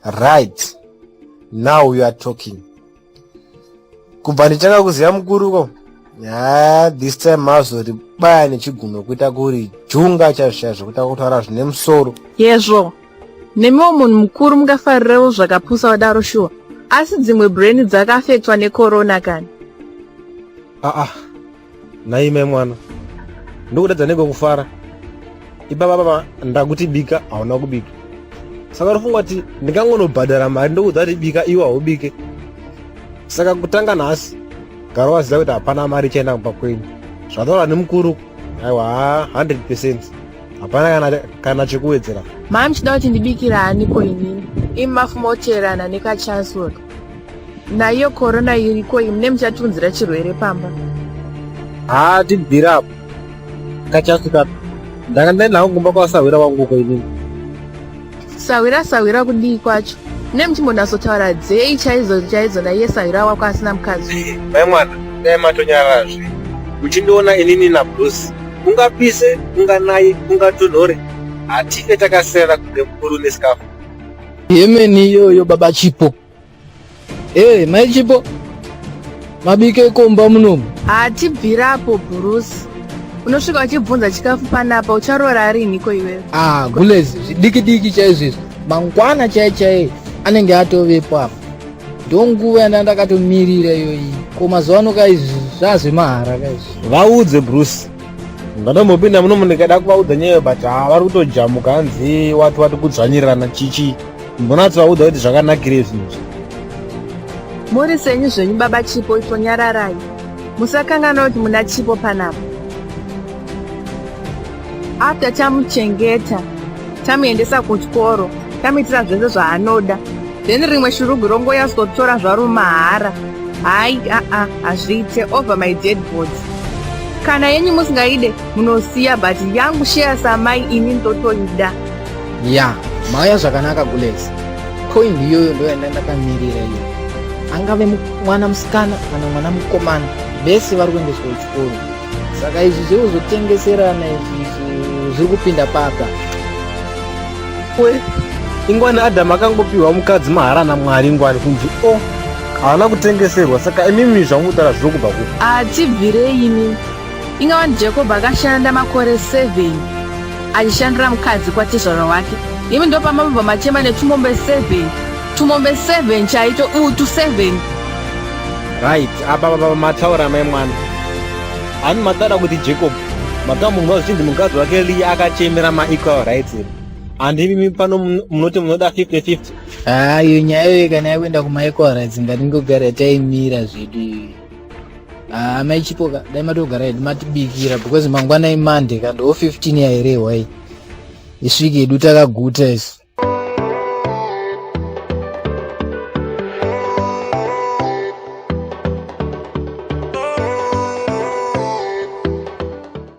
Right. Now you are talking. Kubva ndichanga kuziva mukuruko. This time mazori baya nechigumo kuita kuri junga chazvo kuita kutaura zvine musoro. Yezvo. Nemiwo munhu mukuru mukafarirawo zvakapusa wadaro shuwa. Asi dzimwe brain dzakafektwa necorona kani. Naime mwana. Ndokudadza nekufara. Ibaba ndakuti bika hauna kubika. Saka unofunga kuti ndikangonobhadhara mari ndokudza kuti bika iwe haubike. Saka kutanga nhasi gara waziva kuti hapana mari ichaenda kumba kwenyu. Zvataura nemukuru aiwa 100%. Hapana kana chekuwedzera. Mama muchida kuti ndibikira aniko inini? Imi mafuma oteerana nekachancellor. Naiyo corona iriko imi nemuchatunzira chirwere pamba. Tibvira apo. Kachasuka. Ndanga ndaenda kumba kwasawira wangu ko inini. Sawira kudii kwacho. Nemuchimbonatsotaura dzei chaidzo naiye sawira wako asina mukadzi. Mai mwana, dai matonyarara. Muchindiona inini naBruce. Ungapise, unganaye, ungatonhore. Hatinge takasera kunge mukuru nesikafu. Yemeni iyoyo baba Chipo. Mai Chipo. Mabike komba munomu. Tibvirapo Bruce. Unosvika uchibvunza chikafu panapa ucharora riniko iwewe? Gulezi zvidiki chaizvizvi. Mangwana chaiye anenge atovepo apo. Ndonguva yandakamirira iyoyi. Ko mazuva ano zvazvemahara kaizvi. Vaudze Bruce. Ngatombopinda munomu ndikada kuvaudza nyaya but vari kutojamuka hanzi wati kudzvanyirirana chichi. Mbonatso vaudza kuti zvakanakire zvinhu. Muri senyu zvenyu baba Chipo itonyararai. Musakanganwa kuti muna Chipo panapa. After tamuchengeta, tamuendesa kuchikoro, tamuitira zvese zvaanoda. Then rimwe shurugu rongoyasgotora zvaro mahara. Hazviite over my dead body. Kana yenyu musingaide munosiya but yangu share samai ini ndotoida. Maya zvakanaka Gulezi. Point iyoyo ndo yandakamirira iyo. Angave mwana musikana kana mwana mukomana, vese vari kuendeswa kuchikoro. Saka izvi zvekuzotengeserana izvi zviri kupinda paka. Ingwani Adamu akangopiwa mukadzi mahara naMwari ingwani kunzi haana kutengeserwa. Saka imimi zvamutaura zviri kubva kupi? Tibvirei imi. Ingava Jacob akashanda makore 7 achishandira mukadzi kwatezvara wake. Imi ndo pamabva machema netumombe 7. Tumombe 7 chaito utu 7. Right, apa mataura mai mwana. Ani matara kuti Jacob makamunwa zvichinzi mukadzi wake Leah akachemera ma-equal rights. Andimi pano munoti munoda 50-50. Iyo nyaya kana yakuenda kuma-equal rights ngatingogara taimira zvedu. Mai Chipo dai matogara matibikira because mangwana imande kandowo 15 yairehwa isvike edu takaguta isi.